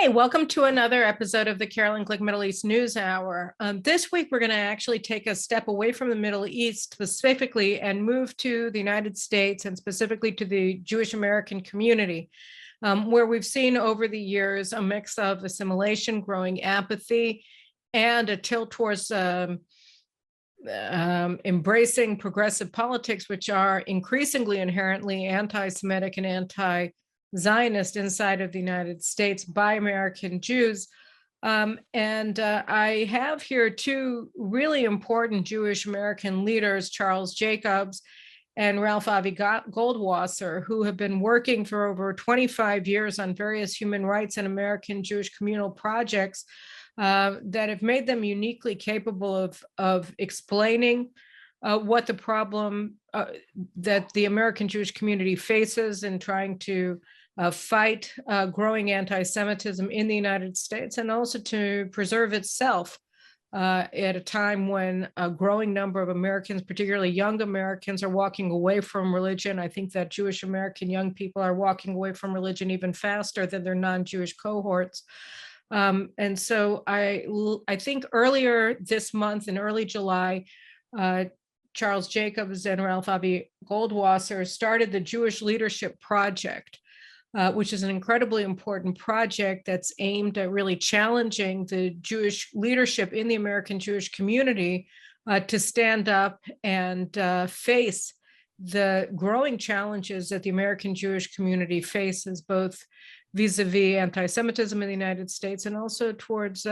Hi, welcome to another episode of the Caroline Glick Mideast News Hour. This week, we're going to actually take a step away from the Middle East specifically and move to the United States and specifically to the Jewish American community, where we've seen over the years a mix of assimilation, growing apathy, and a tilt towards embracing progressive politics, which are increasingly inherently anti-Semitic and anti-Zionist inside of the United States by American Jews. I have here two really important Jewish American leaders, Charles Jacobs and Ralph Avi Goldwasser, who have been working for over 25 years on various human rights and American Jewish communal projects that have made them uniquely capable of explaining what the problem that the American Jewish community faces in trying to fight growing anti-Semitism in the United States, and also to preserve itself at a time when a growing number of Americans, particularly young Americans, are walking away from religion. I think that Jewish American young people are walking away from religion even faster than their non-Jewish cohorts. And so I think earlier this month, in early July, Charles Jacobs and Ralph Avi Goldwasser started the Jewish Leadership Project, which is an incredibly important project that's aimed at really challenging the Jewish leadership in the American Jewish community to stand up and face the growing challenges that the American Jewish community faces, both vis-a-vis anti-Semitism in the United States and also towards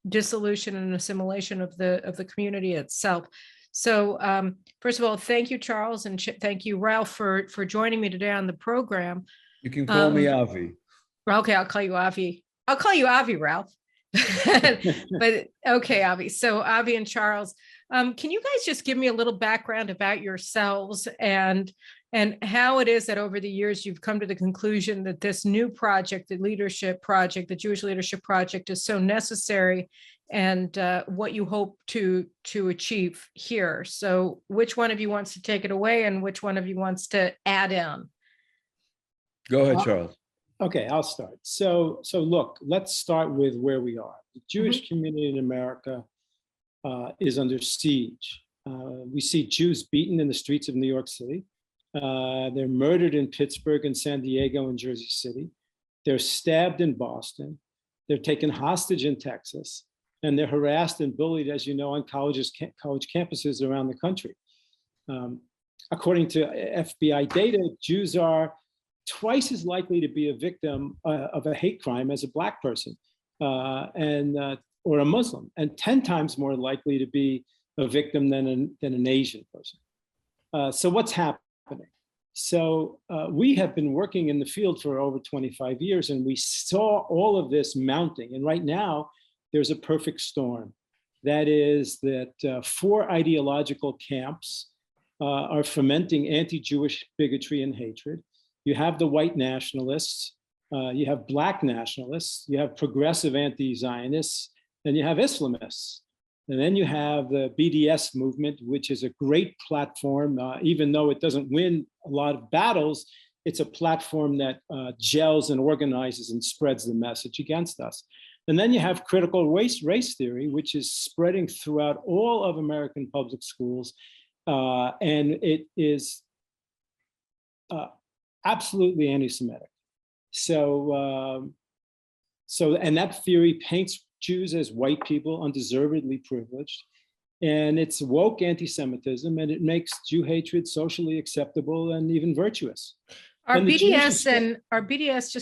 dissolution and assimilation of the community itself. So first of all, thank you, Charles, and thank you, Ralph, for joining me today on the program. You can call me Avi. Okay, I'll call you Avi. I'll call you Avi, Ralph. But okay, Avi. So Avi and Charles, can you guys just give me a little background about yourselves and how it is that over the years you've come to the conclusion that this new project, the leadership project, the Jewish Leadership Project, is so necessary, and what you hope to achieve here? So which one of you wants to take it away, and which one of you wants to add in? Go ahead, Charles. Okay, I'll start. So look, let's start with where we are. The Jewish community in America is under siege. We see Jews beaten in the streets of New York City. They're murdered in Pittsburgh and San Diego and Jersey City. They're stabbed in Boston. They're taken hostage in Texas. And they're harassed and bullied, as you know, on college campuses around the country. According to FBI data, Jews are twice as likely to be a victim of a hate crime as a Black person or a Muslim, and 10 times more likely to be a victim than an Asian person. So what's happening? So we have been working in the field for over 25 years, and we saw all of this mounting. And right now, there's a perfect storm. That is that 4 ideological camps are fomenting anti-Jewish bigotry and hatred. You have the white nationalists, you have Black nationalists, you have progressive anti-Zionists, and you have Islamists. And then you have the BDS movement, which is a great platform. Even though it doesn't win a lot of battles, it's a platform that gels and organizes and spreads the message against us. And then you have critical race theory, which is spreading throughout all of American public schools. And it is absolutely anti-Semitic. So that theory paints Jews as white people, undeservedly privileged. And it's woke anti-Semitism, and it makes Jew hatred socially acceptable and even virtuous. Our BDS,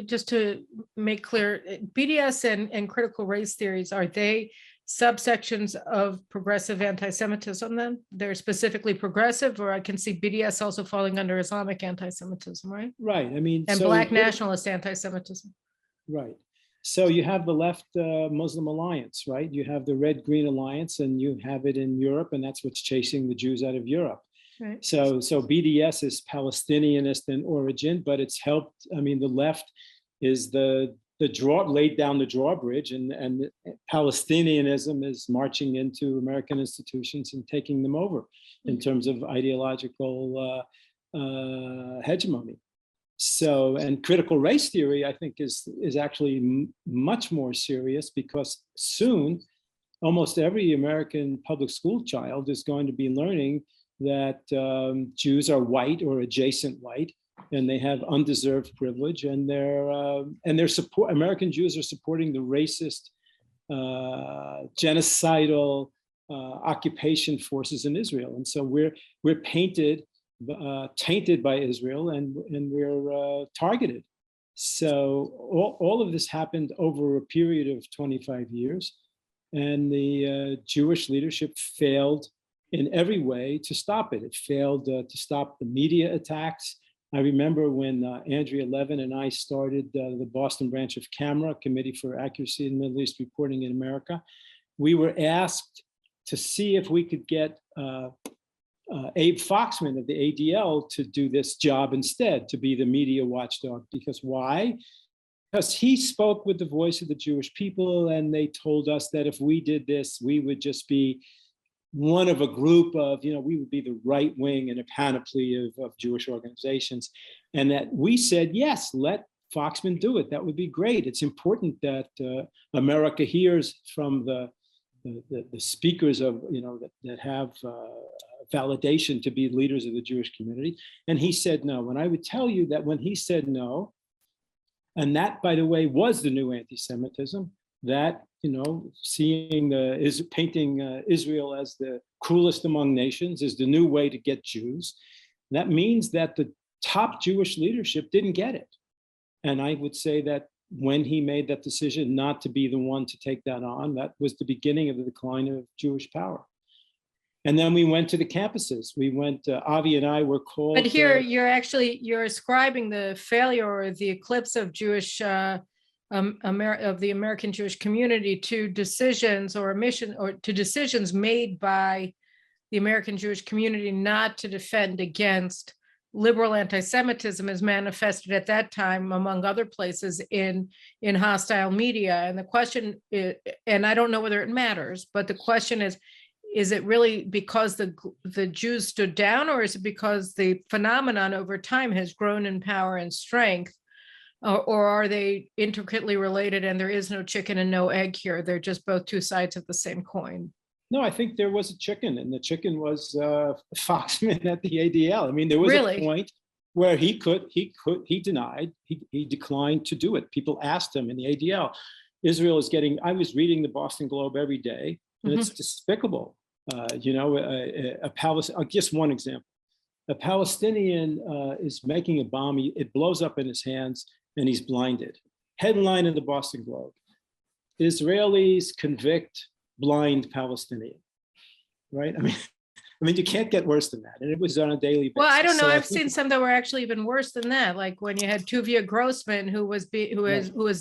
just to make clear, BDS and critical race theories, are they subsections of progressive anti-Semitism then? They're specifically progressive, or I can see BDS also falling under Islamic anti-Semitism, right? Right, I mean. And Black nationalist anti-Semitism. Right. So you have the left Muslim alliance, right? You have the Red-Green Alliance, and you have it in Europe, and that's what's chasing the Jews out of Europe. Right. So BDS is Palestinianist in origin, but it's helped. I mean, the left is laid down the drawbridge, and Palestinianism is marching into American institutions and taking them over in terms of ideological hegemony. So, and critical race theory, I think, is actually much more serious, because soon almost every American public school child is going to be learning that Jews are white or adjacent white, and they have undeserved privilege, and American Jews are supporting the racist, genocidal occupation forces in Israel, and so we're tainted by Israel, and we're targeted. So all of this happened over a period of 25 years, and the Jewish leadership failed in every way to stop it. It failed to stop the media attacks. I remember when Andrea Levin and I started the Boston branch of CAMRA, Committee for Accuracy in Middle East Reporting in America. We were asked to see if we could get Abe Foxman of the ADL to do this job instead, to be the media watchdog. Because why? Because he spoke with the voice of the Jewish people, and they told us that if we did this, we would just be one of a group of, we would be the right wing in a panoply of Jewish organizations. And that we said, yes, let Foxman do it. That would be great. It's important that America hears from the speakers of, that have validation to be leaders of the Jewish community. And he said no. And I would tell you that when he said no, and that, by the way, was the new anti-Semitism, that, painting Israel as the cruelest among nations is the new way to get Jews. That means that the top Jewish leadership didn't get it. And I would say that when he made that decision not to be the one to take that on, that was the beginning of the decline of Jewish power. And then we went to the campuses. We went, Avi and I were called. But here you're ascribing the failure or the eclipse of Jewish, of the American Jewish community to decisions decisions made by the American Jewish community not to defend against liberal anti-Semitism as manifested at that time, among other places, in hostile media. And the question is, and I don't know whether it matters, but the question is it really because the Jews stood down, or is it because the phenomenon over time has grown in power and strength? Or are they intricately related and there is no chicken and no egg here? They're just both two sides of the same coin. No, I think there was a chicken, and the chicken was Foxman at the ADL. I mean, there was a point where he denied, he declined to do it. People asked him in the ADL. Israel is I was reading the Boston Globe every day, and it's despicable. Just one example. A Palestinian is making a bomb, it blows up in his hands, and he's blinded. Headline in the Boston Globe: Israelis convict blind Palestinian. Right? I mean, you can't get worse than that. And it was on a daily basis. Well, I don't know. I've seen some that were actually even worse than that. Like when you had Tuvia Grossman, who was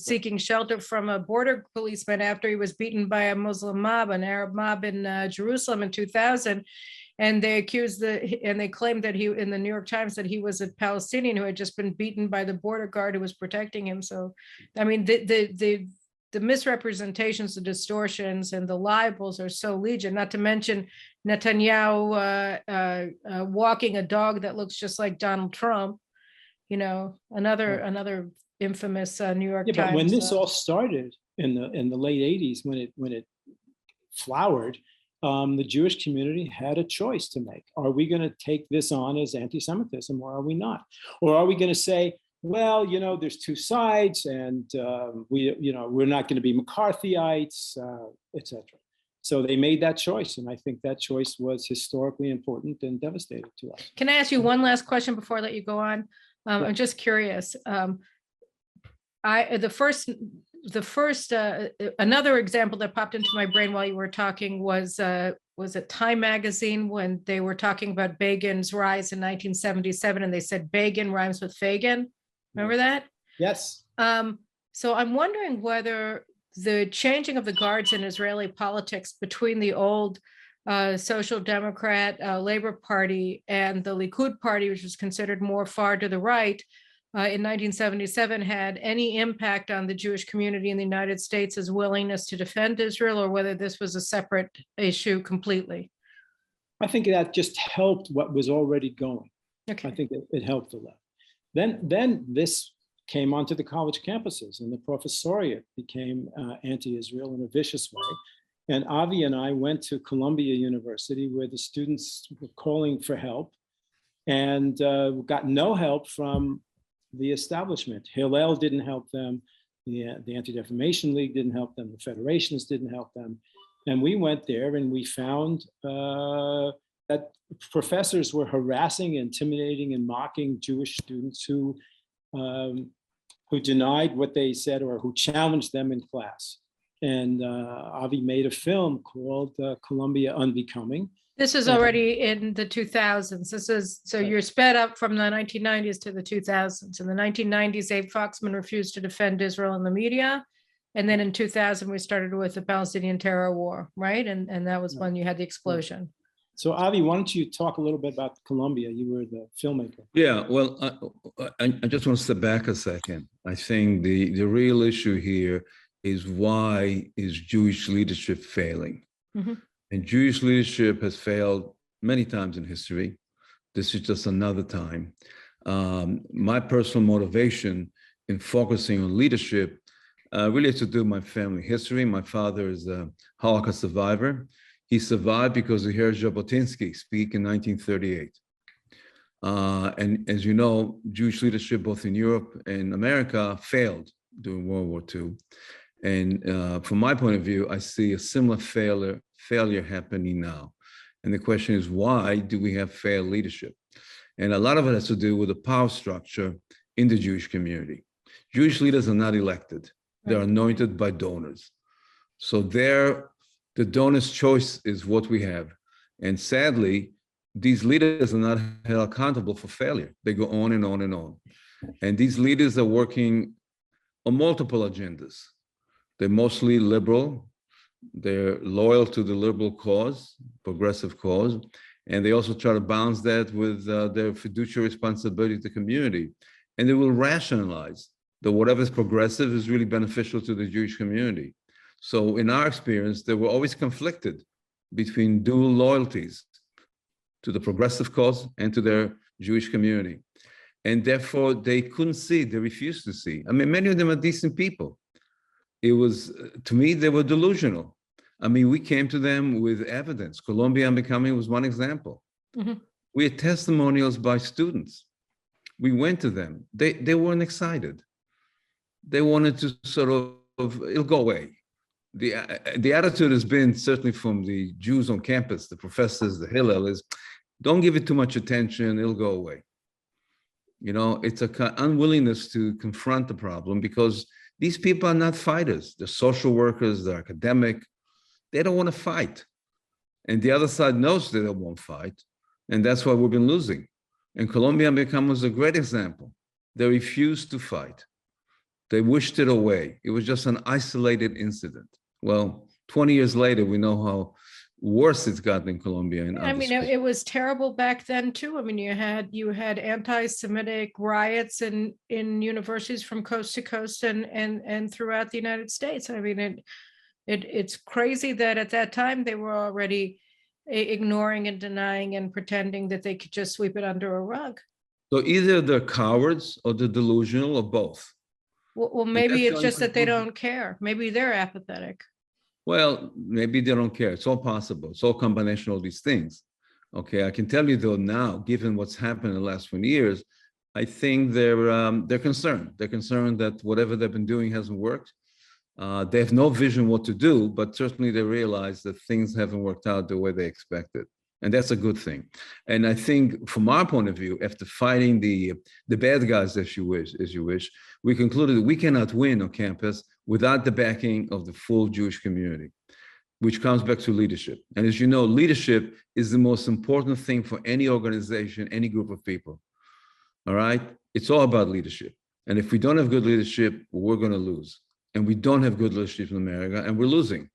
seeking shelter from a border policeman after he was beaten by a Muslim mob, an Arab mob in Jerusalem in 2000. And they claimed that in the New York Times that he was a Palestinian who had just been beaten by the border guard who was protecting him. So, I mean, the misrepresentations, the distortions, and the libels are so legion, not to mention Netanyahu walking a dog that looks just like Donald Trump, another infamous New York Times. But when this all started in the late 80s, when it flowered, the Jewish community had a choice to make. Are we going to take this on as anti-Semitism, or are we not? Or are we going to say, well, there's two sides, and we're not going to be McCarthyites, etc. So they made that choice, and I think that choice was historically important and devastating to us. Can I ask you one last question before I let you go on? I'm just curious. Another example that popped into my brain while you were talking was it Time magazine, when they were talking about Begin's rise in 1977, and they said Begin rhymes with Fagin. Remember that? Yes. So I'm wondering whether the changing of the guards in Israeli politics between the old Social Democrat Labor Party and the Likud Party, which was considered more far to the right, in 1977 had any impact on the Jewish community in the United States' willingness to defend Israel, or whether this was a separate issue completely. I think that just helped what was already going. Okay. I think it helped a lot. Then this came onto the college campuses, and the professoriate became anti-Israel in a vicious way. And Avi and I went to Columbia University, where the students were calling for help, and got no help from the establishment. Hillel didn't help them. The Anti-Defamation League didn't help them. The Federationists didn't help them. And we went there and we found that professors were harassing, intimidating, and mocking Jewish students who denied what they said or who challenged them in class. And Avi made a film called Columbia Unbecoming. This is already in the 2000s. This is, so you're sped up from the 1990s to the 2000s. In the 1990s, Abe Foxman refused to defend Israel in the media. And then in 2000, we started with the Palestinian terror war, right? And that was when you had the explosion. So Avi, why don't you talk a little bit about Columbia? You were the filmmaker. Yeah, well, I just want to step back a second. I think the real issue here is why is Jewish leadership failing? Mm-hmm. And Jewish leadership has failed many times in history. This is just another time. My personal motivation in focusing on leadership really has to do with my family history. My father is a Holocaust survivor. He survived because he heard Jabotinsky speak in 1938. And as you know, Jewish leadership, both in Europe and America, failed during World War II. And from my point of view, I see a similar failure happening now. And the question is, why do we have failed leadership? And a lot of it has to do with the power structure in the Jewish community. Jewish leaders are not elected. They're anointed by donors. So the donor's choice is what we have. And sadly, these leaders are not held accountable for failure. They go on and on and on. And these leaders are working on multiple agendas. They're mostly liberal. They're loyal to the liberal cause, progressive cause. And they also try to balance that with their fiduciary responsibility to the community. And they will rationalize that whatever is progressive is really beneficial to the Jewish community. So in our experience, they were always conflicted between dual loyalties to the progressive cause and to their Jewish community. And therefore, they couldn't see, they refused to see. I mean, many of them are decent people. It was, to me, they were delusional. I mean, we came to them with evidence. Columbia Unbecoming was one example. Mm-hmm. We had testimonials by students. We went to them. They weren't excited. They wanted to sort of, it'll go away. The attitude has been, certainly from the Jews on campus, the professors, the Hillel, is don't give it too much attention, it'll go away. You know, it's an unwillingness to confront the problem because these people are not fighters. They're social workers, they're academic. They don't want to fight. And the other side knows they don't want to fight. And that's why we've been losing. And Columbia Unbecoming was a great example. They refused to fight. They wished it away. It was just an isolated incident. Well, 20 years later, we know how worse it's gotten in Columbia. And I mean, it was terrible back then too. I mean, you had anti-Semitic riots in universities from coast to coast and throughout the United States. I mean, it's crazy that at that time they were already ignoring and denying and pretending that they could just sweep it under a rug. So either they're cowards or they're delusional or both. Well, maybe it's just that they don't care. Maybe they're apathetic. Well, maybe they don't care. It's all possible. It's all combination of all these things. Okay, I can tell you though now, given what's happened in the last 20 years, I think they're concerned. They're concerned that whatever they've been doing hasn't worked. They have no vision what to do, but certainly they realize that things haven't worked out the way they expected. And that's a good thing. And I think from our point of view, after fighting the bad guys, as you wish, we concluded we cannot win on campus without the backing of the full Jewish community, which comes back to leadership. And as you know, leadership is the most important thing for any organization, any group of people. All right? It's all about leadership. And if we don't have good leadership, we're going to lose. And we don't have good leadership in America, and we're losing.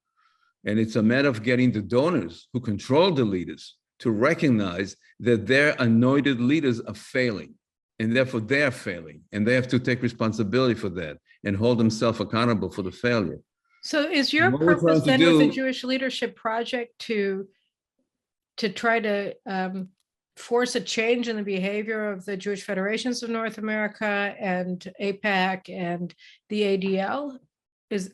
And it's a matter of getting the donors who control the leaders to recognize that their anointed leaders are failing, and therefore they are failing, and they have to take responsibility for that and hold themselves accountable for the failure. So is your purpose then with the Jewish Leadership Project to try to force a change in the behavior of the Jewish Federations of North America and AIPAC and the ADL?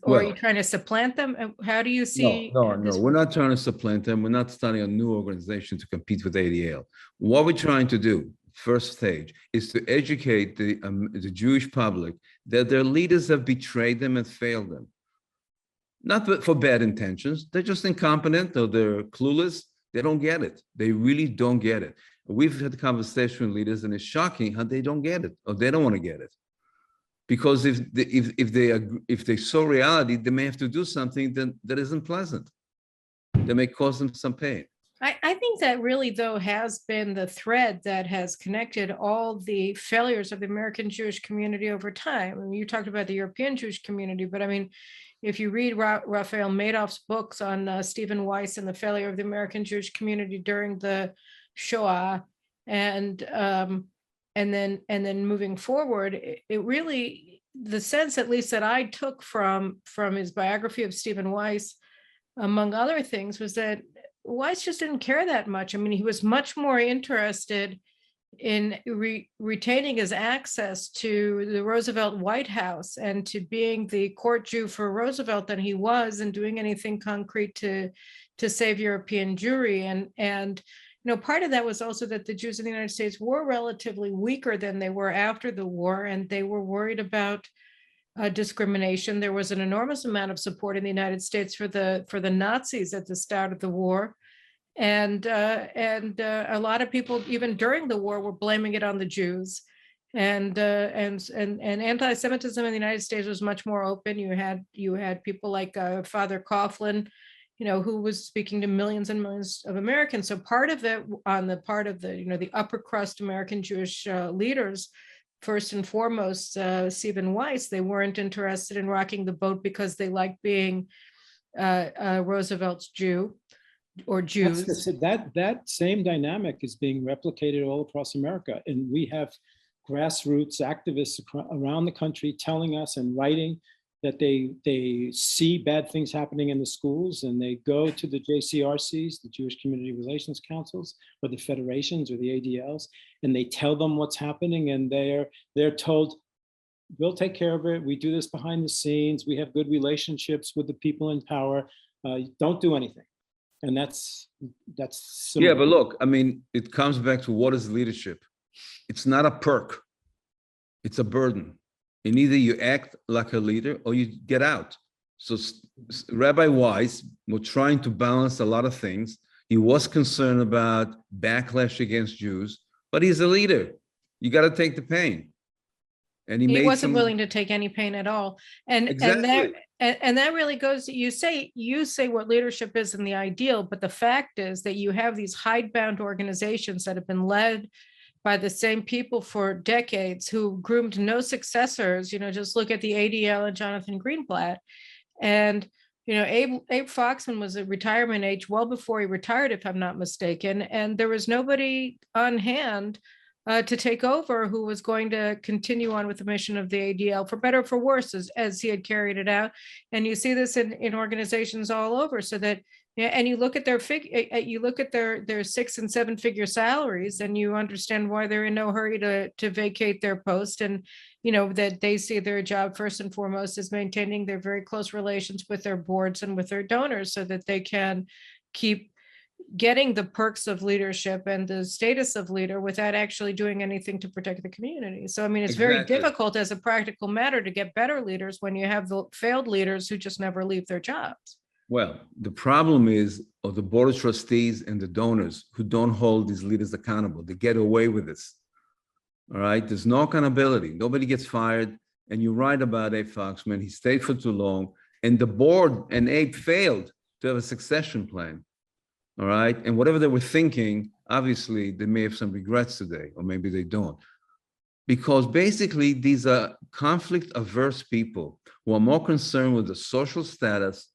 Or are you trying to supplant them? How do you see No, we're not trying to supplant them. We're not starting a new organization to compete with ADL. What we're trying to do, first stage, is to educate the Jewish public that their leaders have betrayed them and failed them. Not for bad intentions. They're just incompetent or they're clueless. They don't get it. They really don't get it. We've had conversation with leaders, and it's shocking how they don't get it or they don't want to get it. Because if they saw reality, they may have to do something that isn't pleasant. That may cause them some pain. I think that really, though, has been the thread that has connected all the failures of the American Jewish community over time. I mean, you talked about the European Jewish community, but I mean, if you read Raphael Madoff's books on Stephen Weiss and the failure of the American Jewish community during the Shoah, and then moving forward, it really, the sense, at least that I took from his biography of Stephen Weiss, among other things, was that Weiss just didn't care that much. I mean, he was much more interested in retaining his access to the Roosevelt White House and to being the court Jew for Roosevelt than he was in doing anything concrete to save European Jewry. And you know, part of that was also that the Jews in the United States were relatively weaker than they were after the war, and they were worried about discrimination. There was an enormous amount of support in the United States for the Nazis at the start of the war. And a lot of people, even during the war, were blaming it on the Jews. And anti-Semitism in the United States was much more open. You had people like Father Coughlin, you know, who was speaking to millions and millions of Americans. So part of it, on the part of the, you know, the upper crust American Jewish leaders, first and foremost, Stephen Weiss, they weren't interested in rocking the boat because they liked being Roosevelt's Jew or Jews. That same dynamic is being replicated all across America. And we have grassroots activists around the country telling us and writing that they see bad things happening in the schools, and they go to the JCRCs, the Jewish Community Relations Councils, or the federations or the ADLs, and they tell them what's happening, and they're told, we'll take care of it. We do this behind the scenes. We have good relationships with the people in power. Don't do anything. And that's yeah, but look, I mean, it comes back to what is leadership. It's not a perk. It's a burden. And either you act like a leader or you get out. So Rabbi Weiss was trying to balance a lot of things. He was concerned about backlash against Jews, but he's a leader. You got to take the pain. And he wasn't willing to take any pain at all. And that really goes to, you say what leadership is in the ideal, but the fact is that you have these hidebound organizations that have been led by the same people for decades who groomed no successors. You know, just look at the ADL and Jonathan Greenblatt. And, you know, Abe Foxman was at retirement age well before he retired, if I'm not mistaken. And there was nobody on hand to take over who was going to continue on with the mission of the ADL, for better or for worse, as he had carried it out. And you see this in organizations all over, so that, yeah, and you look at their you look at their 6- and 7-figure salaries, and you understand why they're in no hurry to vacate their post. And you know that they see their job first and foremost as maintaining their very close relations with their boards and with their donors, so that they can keep getting the perks of leadership and the status of leader without actually doing anything to protect the community. So, I mean, it's very difficult as a practical matter to get better leaders when you have the failed leaders who just never leave their jobs. Well, the problem is of the board of trustees and the donors who don't hold these leaders accountable. They get away with this. All right. There's no accountability. Nobody gets fired. And you're right about Abe Foxman. He stayed for too long. And the board and Abe failed to have a succession plan. All right. And whatever they were thinking, obviously, they may have some regrets today, or maybe they don't. Because basically, these are conflict-averse people who are more concerned with the social status.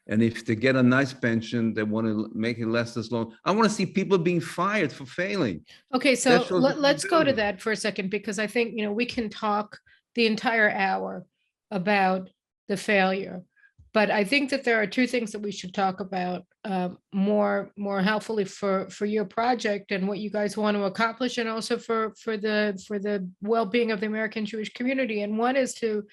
And if they get a nice pension, they want to make it last as long. I want to see people being fired for failing. Okay, so let's go to that for a second, because I think, you know, we can talk the entire hour about the failure. But I think that there are two things that we should talk about more helpfully for your project and what you guys want to accomplish, and also for the well-being of the American Jewish community. And one is to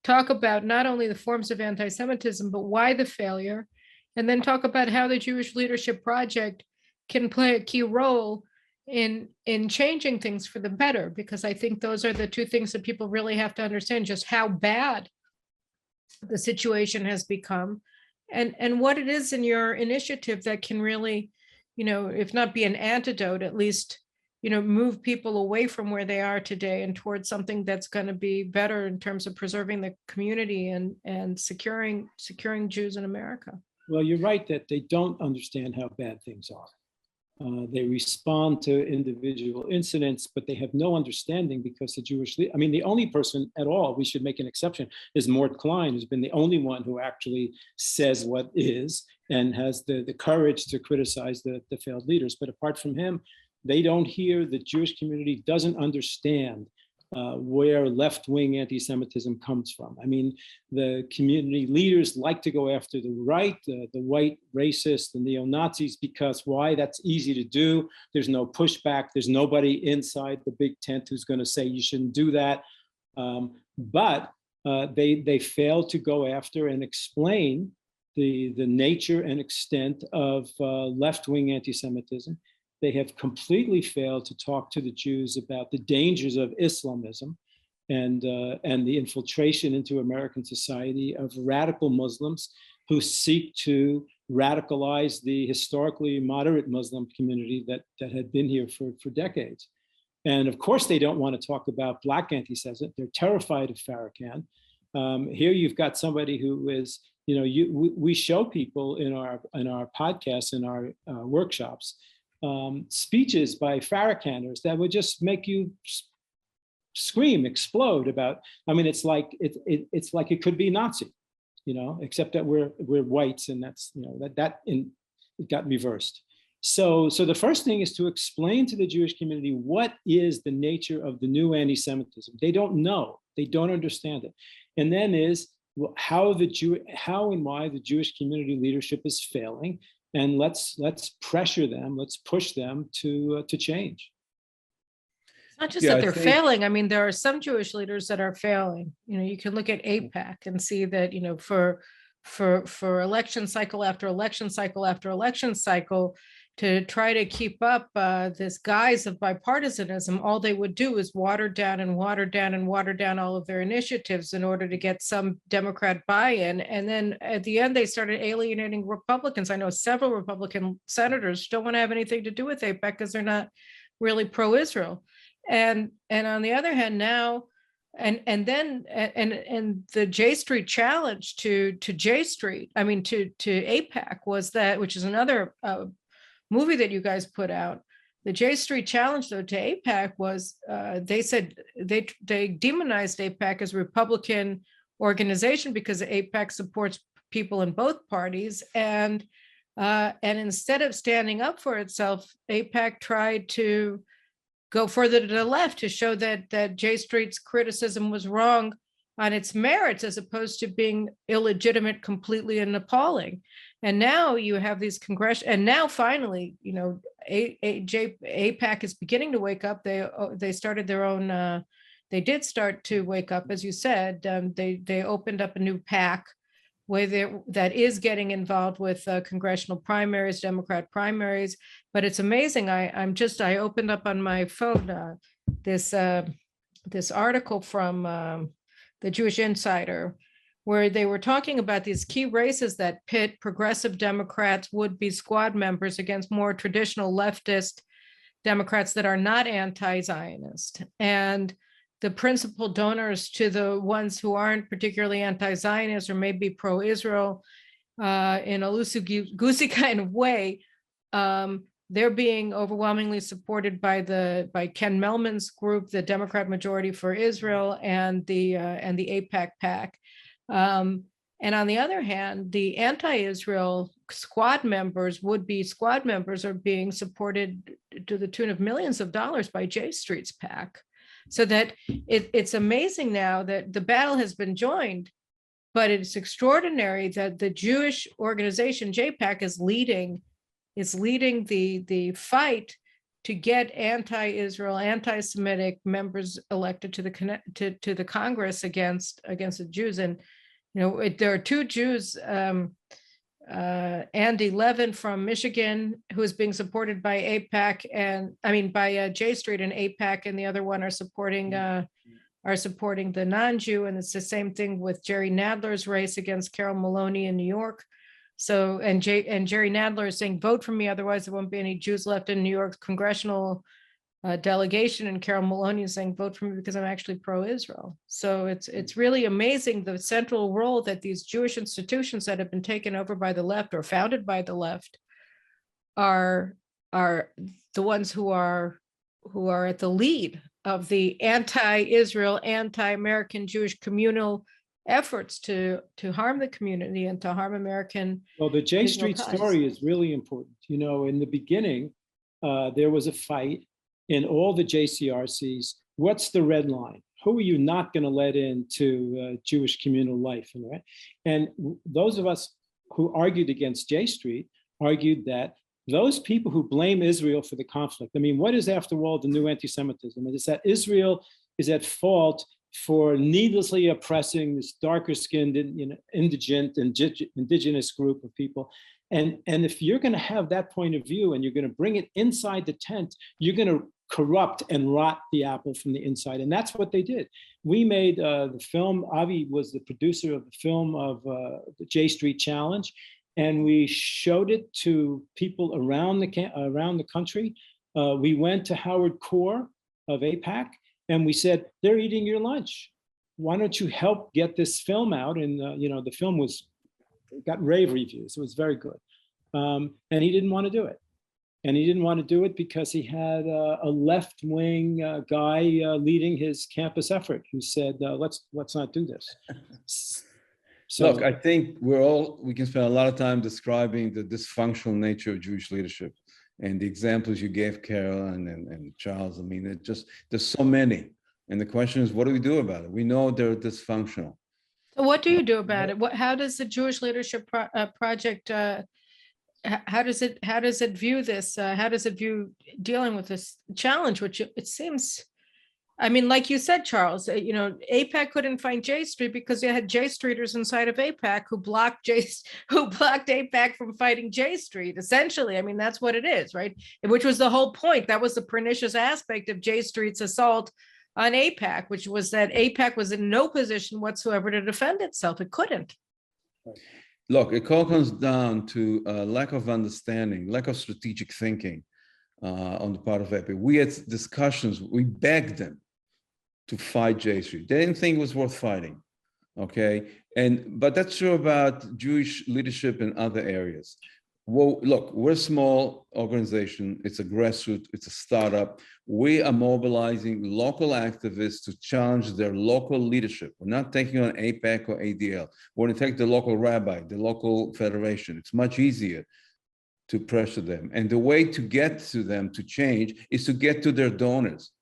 talk about not only the forms of anti-Semitism, but why the failure, and then talk about how the Jewish Leadership Project can play a key role in changing things for the better, because I think those are the two things that people really have to understand, just how bad the situation has become, and what it is in your initiative that can really, if not be an antidote, at least, move people away from where they are today and towards something that's going to be better in terms of preserving the community and securing Jews in America. Well, you're right that they don't understand how bad things are. They respond to individual incidents, but they have no understanding, because the only person at all, we should make an exception, is Mort Klein, who's been the only one who actually says what is and has the courage to criticize the failed leaders. But apart from him, they don't hear, the Jewish community doesn't understand where left-wing anti-Semitism comes from. I mean, the community leaders like to go after the right, the white racist, the neo-Nazis, because why? That's easy to do. There's no pushback. There's nobody inside the big tent who's going to say you shouldn't do that. But they fail to go after and explain the nature and extent of left-wing anti-Semitism. They have completely failed to talk to the Jews about the dangers of Islamism and the infiltration into American society of radical Muslims who seek to radicalize the historically moderate Muslim community that had been here for decades. And of course, they don't want to talk about Black anti-Semitism. They're terrified of Farrakhan. Here you've got somebody who is, we show people in our podcasts, in our workshops, speeches by Farrakhaners that would just make you scream, explode about. I mean, it's like it could be Nazi, except that we're whites, and that's it got reversed. So the first thing is to explain to the Jewish community what is the nature of the new anti-Semitism. They don't know, they don't understand it, and then is how and why the Jewish community leadership is failing. And let's pressure them, let's push them to change. It's not just that they're failing. I mean, there are some Jewish leaders that are failing. You can look at AIPAC and see that, for election cycle after election cycle after election cycle, to try to keep up this guise of bipartisanism, all they would do is water down and water down and water down all of their initiatives in order to get some Democrat buy-in. And then at the end, they started alienating Republicans. I know several Republican senators don't want to have anything to do with AIPAC because they're not really pro-Israel. And on the other hand, now, and the J Street challenge to J Street, I mean to AIPAC was that, which is another movie that you guys put out. The J Street challenge, though, to AIPAC was they said they demonized AIPAC as a Republican organization because AIPAC supports people in both parties, and instead of standing up for itself, AIPAC tried to go further to the left to show that J Street's criticism was wrong on its merits, as opposed to being illegitimate completely and appalling. And now you have these and now finally, AIPAC is beginning to wake up. They started their own. They did start to wake up, as you said. They opened up a new PAC that is getting involved with congressional primaries, Democrat primaries. But it's amazing. I opened up on my phone this article from the Jewish Insider, where they were talking about these key races that pit progressive Democrats, would-be squad members, against more traditional leftist Democrats that are not anti-Zionist. And the principal donors to the ones who aren't particularly anti-Zionist or maybe pro-Israel in a loosey-goosey kind of way, they're being overwhelmingly supported by Ken Melman's group, the Democrat Majority for Israel, and the AIPAC PAC. And on the other hand, the anti-Israel squad members, would-be squad members, are being supported to the tune of millions of dollars by J Street's PAC. So that it's amazing now that the battle has been joined, but it's extraordinary that the Jewish organization JPAC is leading the fight to get anti-Israel, anti-Semitic members elected to the Congress against the Jews. And there are two Jews, Andy Levin from Michigan, who is being supported by AIPAC by J Street and AIPAC, and the other one are supporting the non-Jew. And it's the same thing with Jerry Nadler's race against Carol Maloney in New York. So, and Jerry Nadler is saying, vote for me, otherwise there won't be any Jews left in New York's congressional delegation. And Carol Maloney is saying, vote for me because I'm actually pro-Israel. So it's really amazing the central role that these Jewish institutions that have been taken over by the left or founded by the left are the ones who are at the lead of the anti-Israel, anti-American Jewish communal efforts to harm the community and to harm American. Well, the J Street story is really important. In the beginning, there was a fight in all the JCRCs. What's the red line? Who are you not going to let into Jewish communal life? Right? And those of us who argued against J Street argued that those people who blame Israel for the conflict, what is, after all, the new anti-Semitism? It is that Israel is at fault for needlessly oppressing this darker skinned, indigent, indigenous group of people. And if you're going to have that point of view and you're going to bring it inside the tent, you're going to corrupt and rot the apple from the inside. And that's what they did. We made the film. Avi was the producer of the film of the J Street Challenge. And we showed it to people around the country. We went to Howard Core of AIPAC. And we said, they're eating your lunch. Why don't you help get this film out? And the film got rave reviews. It was very good. And he didn't want to do it. And he didn't want to do it because he had a left-wing guy leading his campus effort who said, let's not do this. So, look, I think we can spend a lot of time describing the dysfunctional nature of Jewish leadership. And the examples you gave, Caroline and Charles, there's so many. And the question is, what do we do about it? We know they're dysfunctional. So what do you do about it? How does the Jewish Leadership Project, how does it view this? How does it view dealing with this challenge, which it seems, like you said, Charles, AIPAC couldn't find J Street because they had J Streeters inside of AIPAC who blocked AIPAC from fighting J Street. Essentially, that's what it is, right? Which was the whole point. That was the pernicious aspect of J Street's assault on AIPAC, which was that AIPAC was in no position whatsoever to defend itself. It couldn't. Look, it all comes down to lack of understanding, lack of strategic thinking on the part of AIPAC. We had discussions. We begged them to fight J Street. They didn't think it was worth fighting, okay? But that's true about Jewish leadership in other areas. Well, look, we're a small organization. It's a grassroots, it's a startup. We are mobilizing local activists to challenge their local leadership. We're not taking on AIPAC or ADL. We're going to take the local rabbi, the local federation. It's much easier to pressure them. And the way to get to them to change is to get to their donors.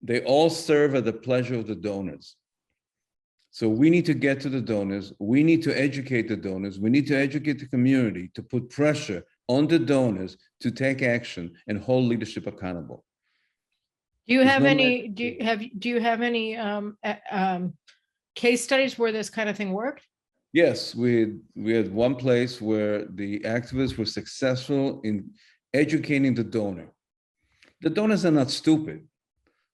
They all serve at the pleasure of the donors. So we need to get to the donors. We need to educate the donors. We need to educate the community to put pressure on the donors to take action and hold leadership accountable. Do you have any case studies where this kind of thing worked? Yes, we had one place where the activists were successful in educating the donor. The donors are not stupid,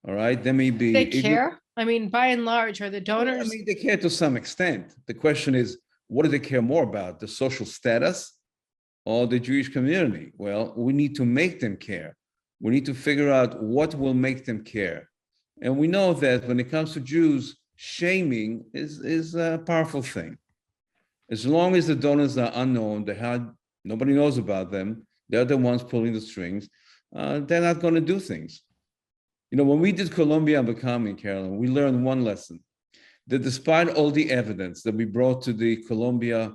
all right? They may be— They care? By and large, are the donors— they care to some extent. The question is, what do they care more about, the social status or the Jewish community? Well, we need to make them care. We need to figure out what will make them care. And we know that when it comes to Jews, shaming is a powerful thing. As long as the donors are unknown, nobody knows about them, they're the ones pulling the strings, they're not going to do things. When we did Columbia Unbecoming, Caroline, we learned one lesson, that despite all the evidence that we brought to the Columbia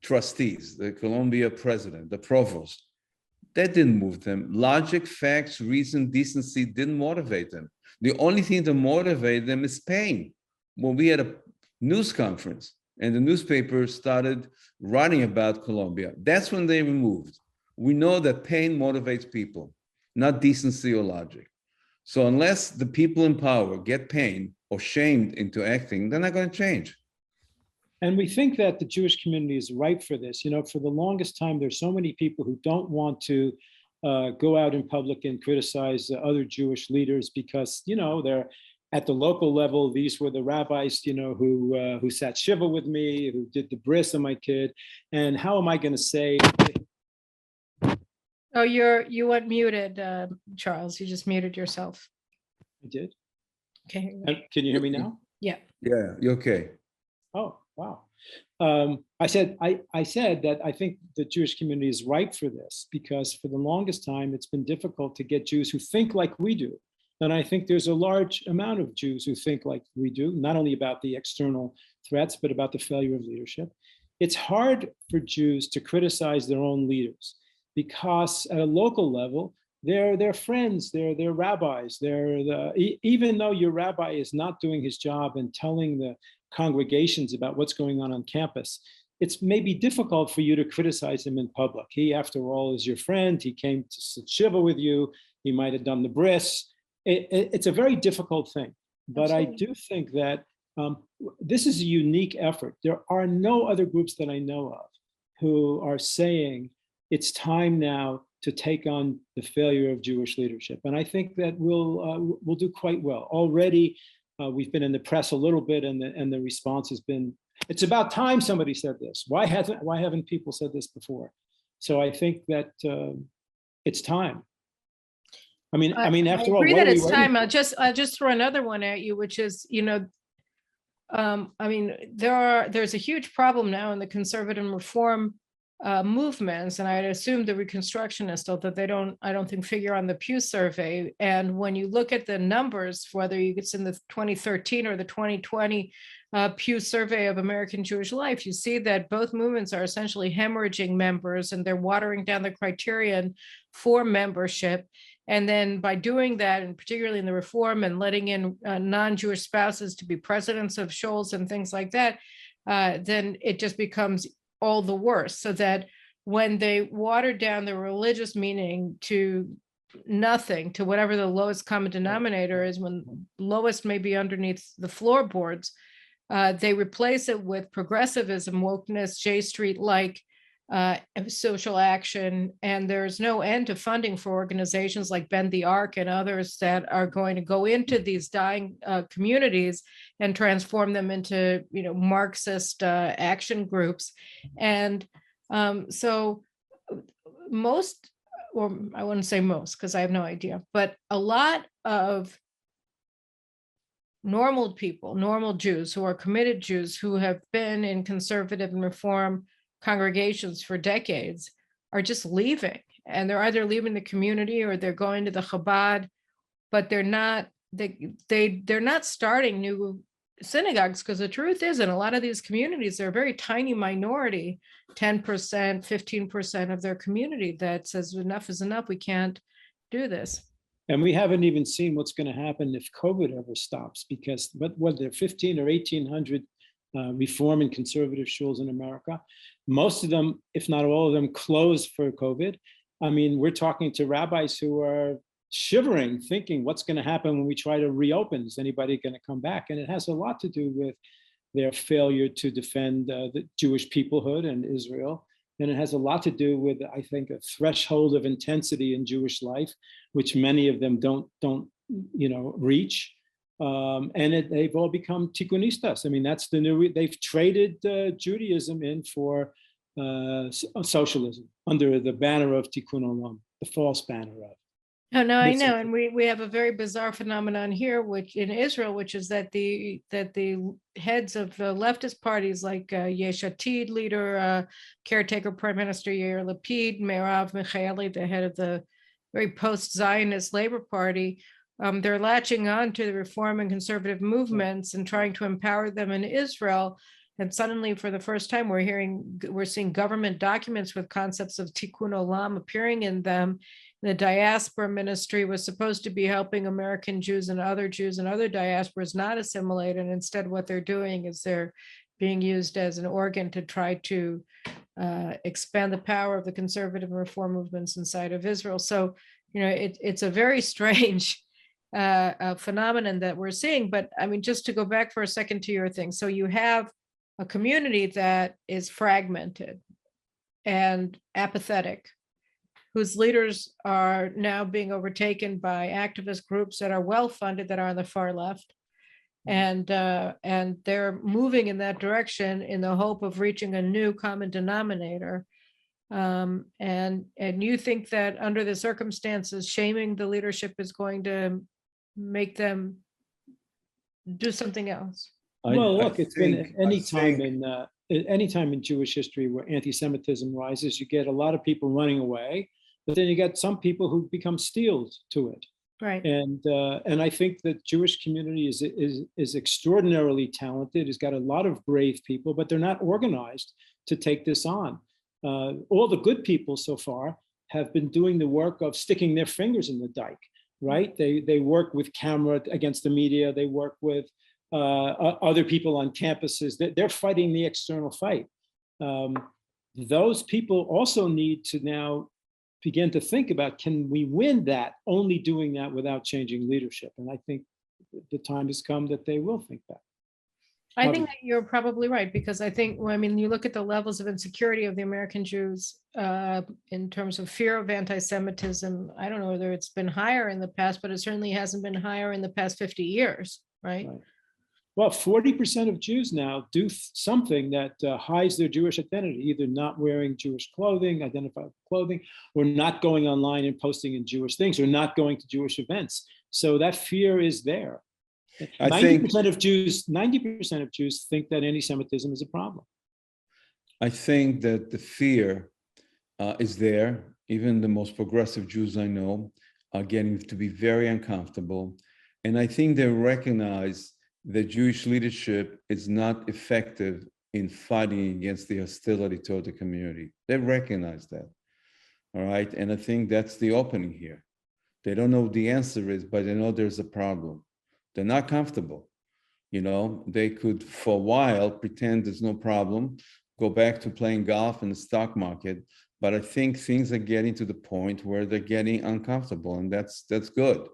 trustees, the Columbia president, the provost, that didn't move them. Logic, facts, reason, decency didn't motivate them. The only thing that motivated them is pain. When we had a news conference and the newspaper started writing about Colombia. That's when they removed. We know that pain motivates people, not decency or logic. So unless the people in power get pain or shamed into acting, they're not going to change. And we think that the Jewish community is ripe for this. You know, for the longest time, there's so many people who don't want to go out in public and criticize other Jewish leaders because, you know, they're at the local level. These were the rabbis, you know, who sat shiva with me, who did the bris on my kid. And how am I going to say? Oh, you went muted, Charles. You just muted yourself. I did. Okay. Can you hear me now? Yeah. Yeah, you're okay. Oh, wow. I said that I think the Jewish community is ripe for this because for the longest time, it's been difficult to get Jews who think like we do. And I think there's a large amount of Jews who think like we do, not only about the external threats, but about the failure of leadership. It's hard for Jews to criticize their own leaders because at a local level, they're friends, they're rabbis, even though your rabbi is not doing his job and telling the congregations about what's going on campus, it's maybe difficult for you to criticize him in public. He, after all, is your friend. He came to sit shiva with you. He might have done the bris. It's a very difficult thing. But absolutely. I do think that this is a unique effort. There are no other groups that I know of who are saying it's time now to take on the failure of Jewish leadership. And I think that we'll do quite well. Already, we've been in the press a little bit, and the response has been, "It's about time somebody said this. Why haven't people said this before?" So I think that it's time. I mean, after all, I agree that it's time. I'll just throw another one at you, which is, you know, I mean, there's a huge problem now in the conservative and reform movements, and I'd assume the Reconstructionists, although I don't think figure on the Pew survey. And when you look at the numbers, whether it's in the 2013 or the 2020 Pew survey of American Jewish life, you see that both movements are essentially hemorrhaging members, and they're watering down the criterion for membership. And then by doing that, and particularly in the reform and letting in non-Jewish spouses to be presidents of shoals and things like that, then it just becomes all the worse. So that when they water down the religious meaning to nothing, to whatever the lowest common denominator is, when lowest may be underneath the floorboards, they replace it with progressivism, wokeness, J Street-like social action. And there's no end to funding for organizations like Bend the Arc and others that are going to go into these dying communities and transform them into, you know, Marxist action groups. And so most, or I wouldn't say most because I have no idea, but a lot of normal people, normal Jews who are committed Jews who have been in conservative and reform congregations for decades are just leaving, and they're either leaving the community or they're going to the Chabad, but they're not starting new synagogues, because the truth is, in a lot of these communities, they're a very tiny minority, 10%, 15% of their community that says enough is enough, we can't do this. And we haven't even seen what's going to happen if COVID ever stops, because what there are 15 or 1,800 reform and conservative shuls in America. Most of them, if not all of them, closed for COVID. I mean, we're talking to rabbis who are shivering, thinking, what's going to happen when we try to reopen? Is anybody going to come back? And it has a lot to do with their failure to defend the Jewish peoplehood and Israel. And it has a lot to do with, I think, a threshold of intensity in Jewish life, which many of them don't reach. And they've all become tikkunistas. I mean, that's the new, they've traded Judaism in for socialism under the banner of tikkun olam, the false banner of. Oh, no, I know. And we have a very bizarre phenomenon here, which in Israel, which is that the heads of the leftist parties like Yesh Atid leader, caretaker Prime Minister Yair Lapid, Merav Michaeli, the head of the very post-Zionist Labor Party, they're latching on to the reform and conservative movements and trying to empower them in Israel. And suddenly, for the first time, we're seeing government documents with concepts of tikkun olam appearing in them. The diaspora ministry was supposed to be helping American Jews and other diasporas not assimilate. And instead, what they're doing is they're being used as an organ to try to expand the power of the conservative and reform movements inside of Israel. So, it's a very strange phenomenon that we're seeing. But I mean, just to go back for a second to your thing. So you have a community that is fragmented and apathetic, whose leaders are now being overtaken by activist groups that are well-funded, that are on the far left. And they're moving in that direction in the hope of reaching a new common denominator. And you think that under the circumstances, shaming the leadership is going to make them do something else? Well, look, it's been any time in Jewish history where anti-Semitism rises, you get a lot of people running away, but then you get some people who become steeled to it. Right. And I think that Jewish community is extraordinarily talented. It's got a lot of brave people, but they're not organized to take this on. All the good people so far have been doing the work of sticking their fingers in the dike, right? They work with camera against the media. They work with other people on campuses. They're fighting the external fight. Those people also need to now begin to think about, can we win that only doing that without changing leadership? And I think the time has come that they will think that. I think that you're probably right, because I think, I mean, you look at the levels of insecurity of the American Jews in terms of fear of anti-Semitism. I don't know whether it's been higher in the past, but it certainly hasn't been higher in the past 50 years, right? Well, 40% of Jews now do something that hides their Jewish identity, either not wearing Jewish clothing, identified clothing, or not going online and posting in Jewish things, or not going to Jewish events. So that fear is there. 90% of Jews think that anti-Semitism is a problem. I think that the fear is there. Even the most progressive Jews I know are getting to be very uncomfortable. And I think they recognize that Jewish leadership is not effective in fighting against the hostility toward the community. They recognize that, all right? And I think that's the opening here. They don't know what the answer is, but they know there's a problem. They're not comfortable. They could, for a while, pretend there's no problem, go back to playing golf in the stock market. But I think things are getting to the point where they're getting uncomfortable, and that's good.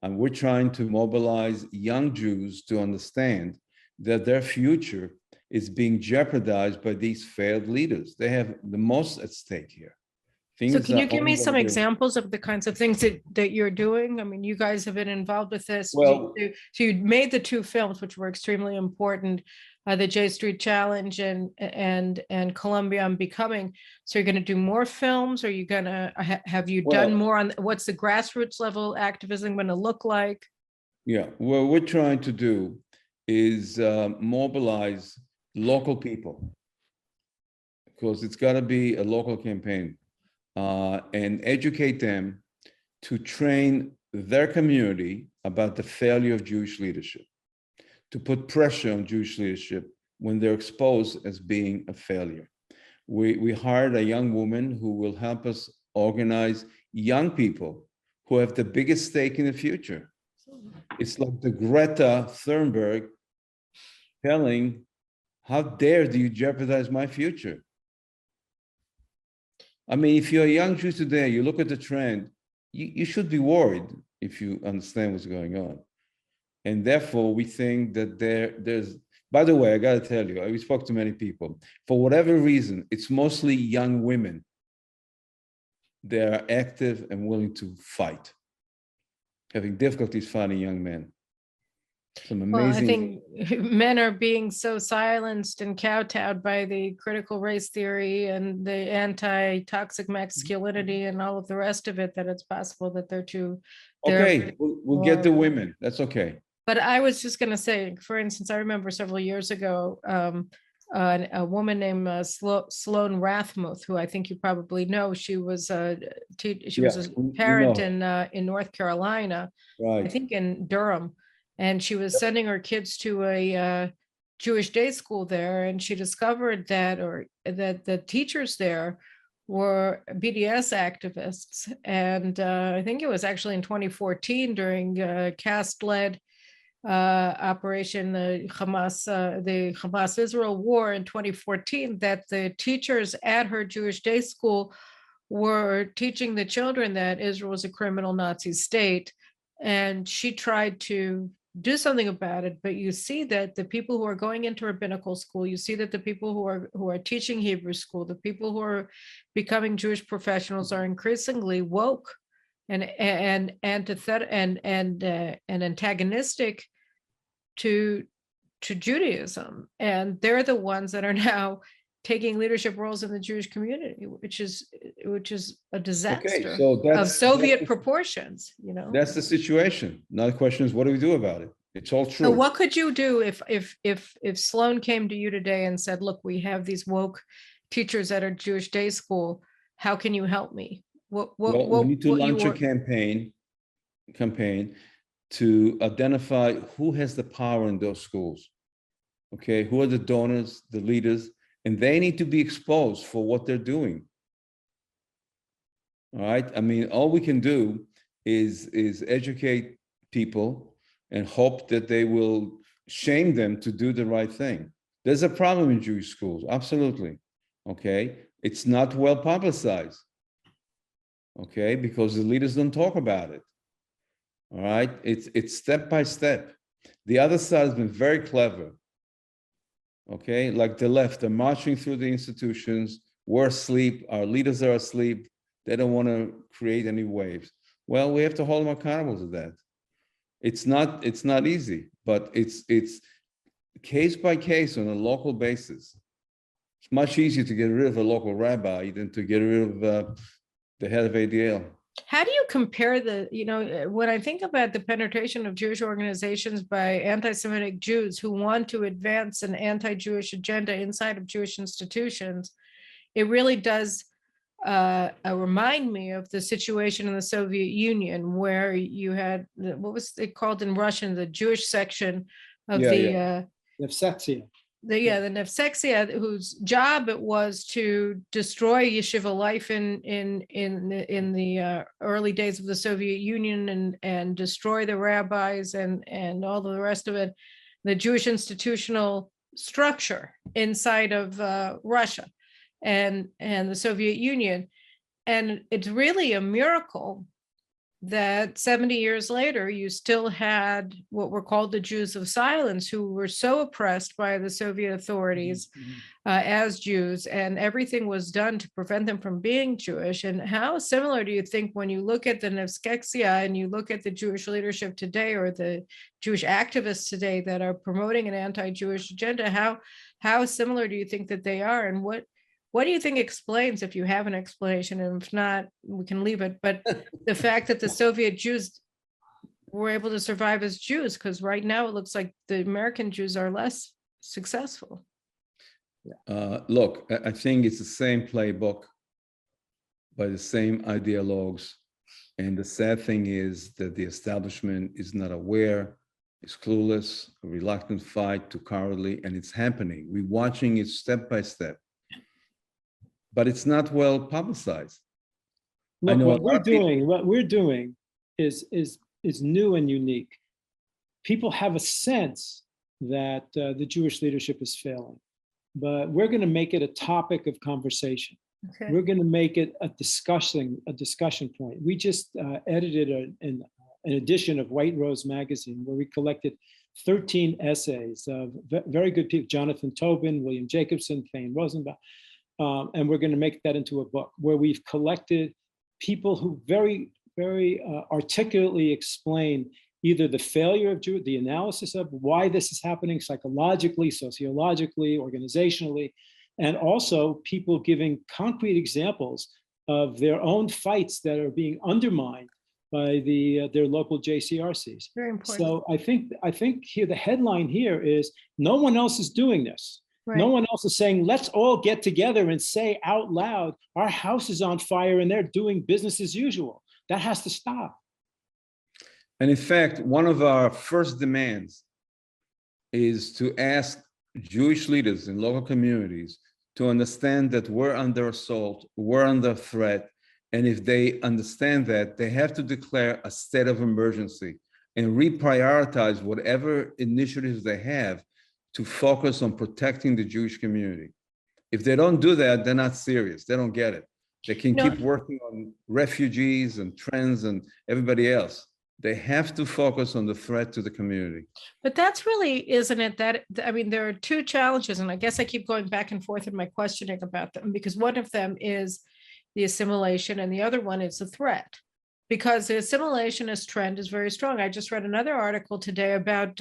And we're trying to mobilize young Jews to understand that their future is being jeopardized by these failed leaders. They have the most at stake here. So can you give me some examples of the kinds of things that you're doing? I mean, you guys have been involved with this. Well, so you made the two films, which were extremely important, the J Street Challenge and Columbia Unbecoming. So you're going to do more films? Or are you going to, have you done more on, what's the grassroots level activism going to look like? Yeah, what we're trying to do is mobilize local people, because it's got to be a local campaign. And educate them to train their community about the failure of Jewish leadership, to put pressure on Jewish leadership when they're exposed as being a failure. We hired a young woman who will help us organize young people who have the biggest stake in the future. It's like the Greta Thunberg telling, how dare do you jeopardize my future? I mean, if you're a young Jew today, you look at the trend, you should be worried if you understand what's going on. And therefore, we think that there's, by the way, I got to tell you, we spoke to many people. For whatever reason, it's mostly young women. They are active and willing to fight, having difficulties finding young men. Some amazing. Well, I think men are being so silenced and kowtowed by the critical race theory and the anti-toxic masculinity and all of the rest of it that it's possible that they're too. Okay, we'll get the women. That's okay. But I was just going to say, for instance, I remember several years ago, a woman named Sloan Rathmuth, who I think you probably know. She was a parent in North Carolina, right. I think in Durham. And she was sending her kids to a Jewish day school there, and she discovered that the teachers there were BDS activists. And I think it was actually in 2014 during caste-led operation, the Hamas-Israel war in 2014, that the teachers at her Jewish day school were teaching the children that Israel was a criminal Nazi state. And she tried to do something about it, but you see that the people who are going into rabbinical school, you see that the people who are teaching Hebrew school, the people who are becoming Jewish professionals are increasingly woke and antithetic and antagonistic to Judaism, and they're the ones that are now taking leadership roles in the Jewish community, which is a disaster of Soviet proportions. That's the situation. Now the question is, what do we do about it? It's all true. So what could you do if Sloan came to you today and said, "Look, we have these woke teachers at our Jewish day school. How can you help me?" We need to launch a campaign to identify who has the power in those schools. Okay, who are the donors, the leaders, and they need to be exposed for what they're doing. All right. I mean, all we can do is educate people and hope that they will shame them to do the right thing. There's a problem in Jewish schools, absolutely. Okay, it's not well publicized. Okay, because the leaders don't talk about it. All right, it's step by step. The other side has been very clever. Okay, like the left, they're marching through the institutions. We're asleep. Our leaders are asleep. They don't want to create any waves. Well, we have to hold them accountable to that. It's not easy, but it's case by case on a local basis. It's much easier to get rid of a local rabbi than to get rid of the head of ADL. How do you compare when I think about the penetration of Jewish organizations by anti-Semitic Jews who want to advance an anti-Jewish agenda inside of Jewish institutions, it really does remind me of the situation in the Soviet Union, where you had, what was it called in Russian, the Jewish section of the Nevsektia. The Nevsektia, whose job it was to destroy yeshiva life in the early days of the Soviet Union and destroy the rabbis and all the rest of it, the Jewish institutional structure inside of Russia and the Soviet Union. And it's really a miracle that 70 years later, you still had what were called the Jews of silence, who were so oppressed by the Soviet authorities as Jews, and everything was done to prevent them from being Jewish. And how similar do you think, when you look at the Nevskeksia and you look at the Jewish leadership today, or the Jewish activists today that are promoting an anti-Jewish agenda, how similar do you think that they are? And what do you think explains, if you have an explanation, and if not, we can leave it, but the fact that the Soviet Jews were able to survive as Jews? Because right now it looks like the American Jews are less successful. Look, I think it's the same playbook by the same ideologues. And the sad thing is that the establishment is not aware, is clueless, a reluctant fight, too cowardly, and it's happening. We're watching it step by step. But it's not well publicized. Look, what we're doing is new and unique. People have a sense that the Jewish leadership is failing, but we're going to make it a topic of conversation. Okay. We're going to make it a discussion point. We just edited an edition of White Rose magazine where we collected 13 essays of very good people: Jonathan Tobin, William Jacobson, Thane Rosenbaum. And we're going to make that into a book where we've collected people who very, very articulately explain either the failure of Jew, the analysis of why this is happening psychologically, sociologically, organizationally, and also people giving concrete examples of their own fights that are being undermined by their local JCRCs. Very important. So I think here the headline here is, no one else is doing this. Right. No one else is saying, let's all get together and say out loud, our house is on fire and they're doing business as usual. That has to stop. And in fact, one of our first demands is to ask Jewish leaders in local communities to understand that we're under assault, we're under threat. And if they understand that, they have to declare a state of emergency. and reprioritize whatever initiatives they have to focus on protecting the Jewish community. If they don't do that, they're not serious. They don't get it. They can keep working on refugees and trends and everybody else. They have to focus on the threat to the community. But that's really, isn't it, that, I mean, there are two challenges, and I guess I keep going back and forth in my questioning about them, because one of them is the assimilation and the other one is the threat. Because the assimilationist trend is very strong. I just read another article today about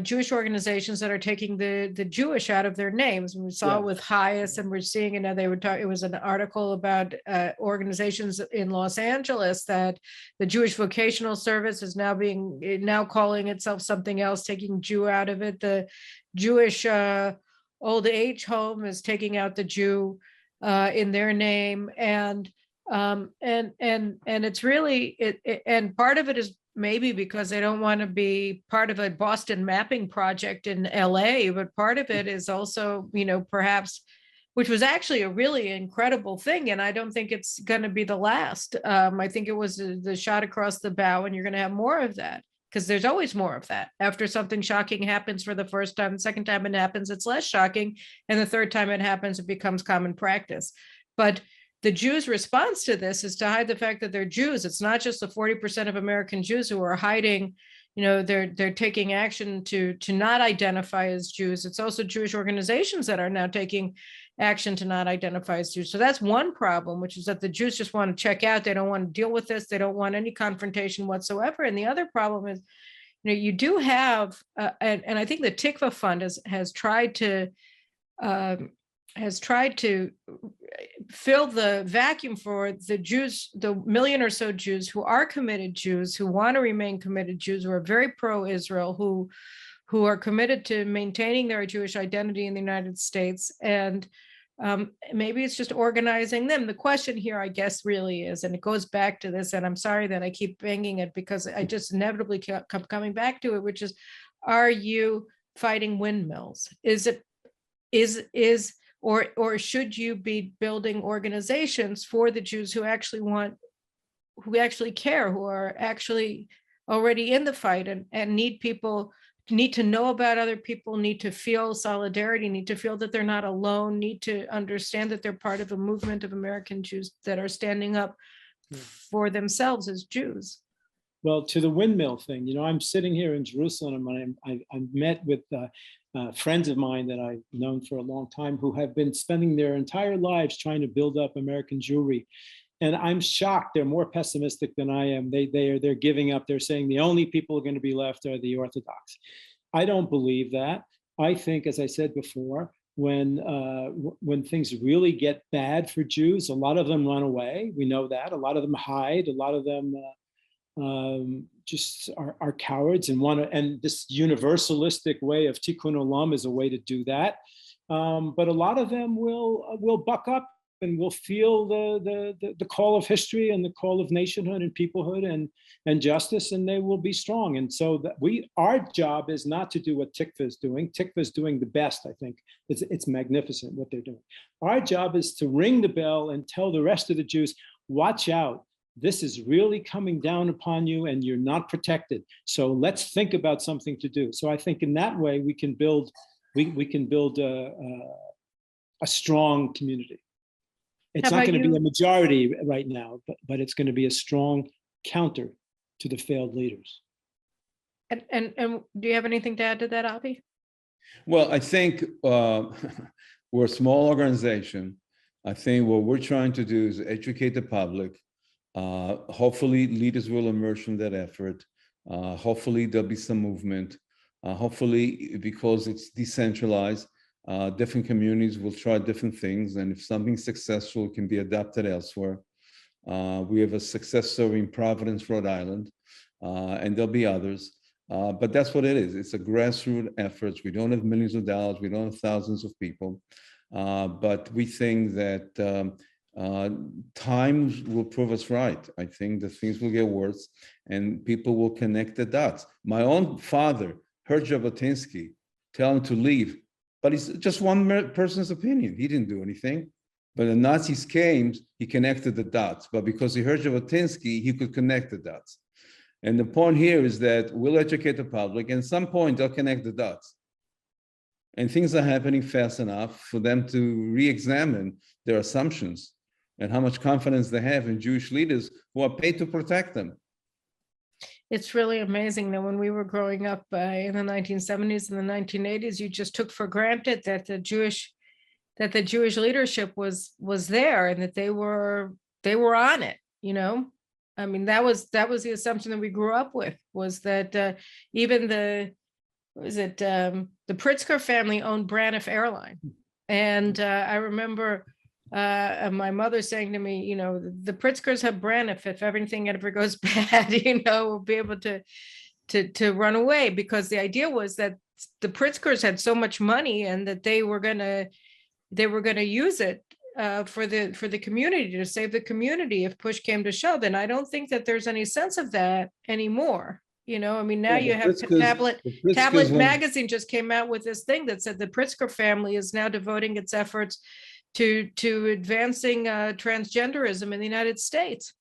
Jewish organizations that are taking the Jewish out of their names. And we saw it with Hayes, and we're seeing, you know, they were talking, it was an article about organizations in Los Angeles that the Jewish Vocational Service is now calling itself something else, taking Jew out of it. The Jewish old age home is taking out the Jew in their name. And it's really, and part of it is maybe because they don't want to be part of a Boston mapping project in LA, but part of it is also, you know, perhaps, which was actually a really incredible thing. And I don't think it's going to be the last. I think it was the shot across the bow, and you're going to have more of that, because there's always more of that. After something shocking happens for the first time, the second time it happens, it's less shocking. And the third time it happens, it becomes common practice. But the Jews' response to this is to hide the fact that they're Jews. It's not just the 40% of American Jews who are hiding, you know, they're taking action to not identify as Jews. It's also Jewish organizations that are now taking action to not identify as Jews. So that's one problem, which is that the Jews just want to check out. They don't want to deal with this. They don't want any confrontation whatsoever. And the other problem is, you know, you do have, and I think the Tikva Fund has tried to fill the vacuum for the Jews, the million or so Jews who are committed Jews, who want to remain committed Jews, who are very pro-Israel, who are committed to maintaining their Jewish identity in the United States. And maybe it's just organizing them. The question here, I guess, really is, and it goes back to this, and I'm sorry that I keep banging it because I just inevitably kept coming back to it, which is, are you fighting windmills? Or should you be building organizations for the Jews who actually care, who are actually already in the fight and need to know about other people, need to feel solidarity, need to feel that they're not alone, need to understand that they're part of a movement of American Jews that are standing up for themselves as Jews. Well, to the windmill thing, you know, I'm sitting here in Jerusalem, and I met with friends of mine that I've known for a long time who have been spending their entire lives trying to build up American Jewry. And I'm shocked. They're more pessimistic than I am. They're giving up. They're saying the only people who are going to be left are the Orthodox. I don't believe that. I think, as I said before, when things really get bad for Jews, a lot of them run away. We know that. A lot of them hide. A lot of them just are cowards and and this universalistic way of tikkun olam is a way to do that. But a lot of them will buck up and will feel the call of history and the call of nationhood and peoplehood and justice, and they will be strong. And so our job is not to do what Tikva is doing. Tikva is doing the best, I think. It's magnificent what they're doing. Our job is to ring the bell and tell the rest of the Jews, watch out. This is really coming down upon you and you're not protected. So let's think about something to do. So I think in that way we can build a strong community. It's not going to be a majority right now, but it's going to be a strong counter to the failed leaders. And do you have anything to add to that, Avi? Well, I think we're a small organization. I think what we're trying to do is educate the public. Hopefully leaders will emerge from that effort. Hopefully there'll be some movement. Hopefully, because it's decentralized, different communities will try different things. And if something's successful, it can be adapted elsewhere. We have a success story in Providence, Rhode Island, and there'll be others. But that's what it is. It's a grassroots effort. We don't have millions of dollars. We don't have thousands of people. But we think that times will prove us right. I think that things will get worse and people will connect the dots. My own father heard Jabotinsky tell him to leave, but it's just one person's opinion. He didn't do anything. But the Nazis came, he connected the dots. But because he heard Jabotinsky, he could connect the dots. And the point here is that we'll educate the public, and at some point they'll connect the dots. And things are happening fast enough for them to re-examine their assumptions and how much confidence they have in Jewish leaders who are paid to protect them. It's really amazing that when we were growing up in the 1970s and the 1980s, you just took for granted that the Jewish leadership was there and that they were on it, you know. I mean, that was the assumption that we grew up with, was that even the Pritzker family owned Braniff Airline. And I remember my mother saying to me, you know, the Pritzkers have Braniff. If everything ever goes bad, you know, we'll be able to run away, because the idea was that the Pritzkers had so much money and that they were gonna use it for the community, to save the community if push came to shove. And I don't think that there's any sense of that anymore. You know, I mean, now you have Tablet Magazine just came out with this thing that said the Pritzker family is now devoting its efforts to advancing transgenderism in the United States.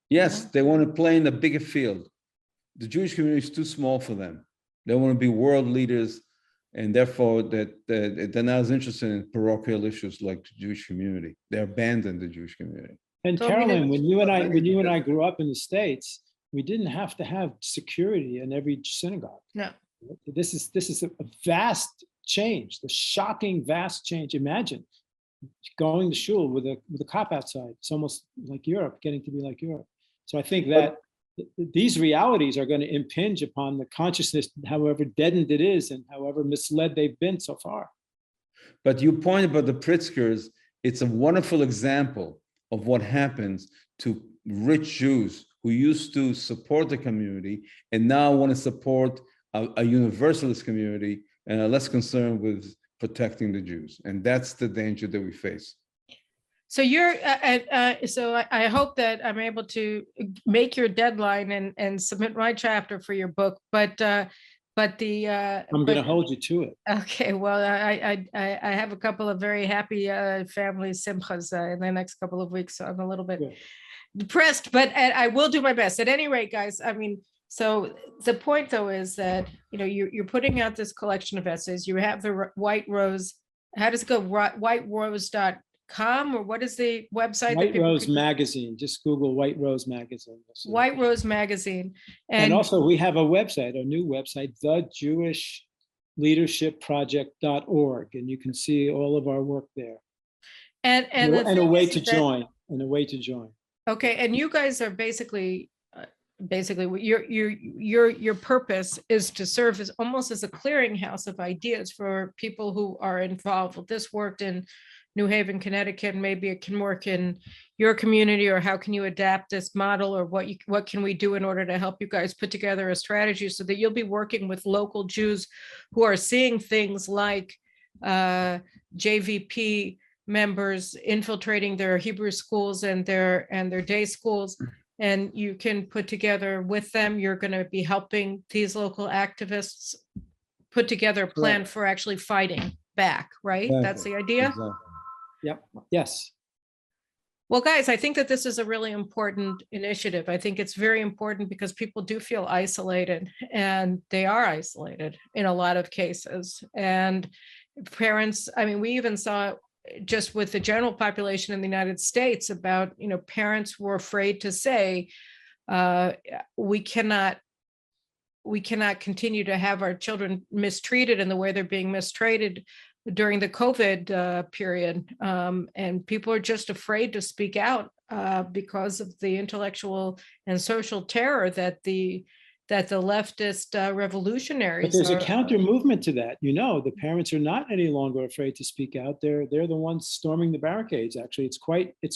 Yes, they want to play in a bigger field. The Jewish community is too small for them. They want to be world leaders, and therefore that they're not as interested in parochial issues like the Jewish community. They abandoned the Jewish community. And So, Caroline, when you and I grew up in the States, we didn't have to have security in every synagogue. No. This is a vast change, the shocking vast change. Imagine going to shul with a cop outside. It's almost like Europe, getting to be like Europe. So I think that these realities are going to impinge upon the consciousness, however deadened it is and however misled they've been so far. But you point about the Pritzkers, it's a wonderful example of what happens to rich Jews who used to support the community and now want to support a universalist community and are less concerned with protecting the Jews. And that's the danger that we face. So I hope that I'm able to make your deadline and submit my chapter for your book, but I'm going to hold you to it. Okay, well, I have a couple of very happy family simchas in the next couple of weeks, so I'm a little bit depressed, but I will do my best. At any rate, guys, I mean, so the point though is that, you know, you're putting out this collection of essays. You have the White Rose. How does it go? whiterose.com, or what is the website? White Rose Magazine. Just Google White Rose Magazine. White Rose Magazine. And also we have a website, a new website, thejewishleadershipproject.org, and you can see all of our work there. And a way to join. Okay, and you guys are basically your purpose is to serve as almost as a clearinghouse of ideas for people who are involved. Well, this worked in New Haven, Connecticut, maybe it can work in your community, or how can you adapt this model, or what can we do in order to help you guys put together a strategy so that you'll be working with local Jews who are seeing things like JVP members infiltrating their Hebrew schools and their day schools, and you can put together with them. You're going to be helping these local activists put together a plan for actually fighting back, right? Exactly. That's the idea. Exactly. Yep. Yes. Well, guys, I think that this is a really important initiative. I think it's very important because people do feel isolated, and they are isolated in a lot of cases. And parents, I mean, we even saw just with the general population in the United States about, you know, parents were afraid to say, we cannot continue to have our children mistreated in the way they're being mistreated during the COVID period. And people are just afraid to speak out because of the intellectual and social terror that the leftist revolutionaries. But there's a counter movement to that. You know, the parents are not any longer afraid to speak out. They're the ones storming the barricades. Actually, it's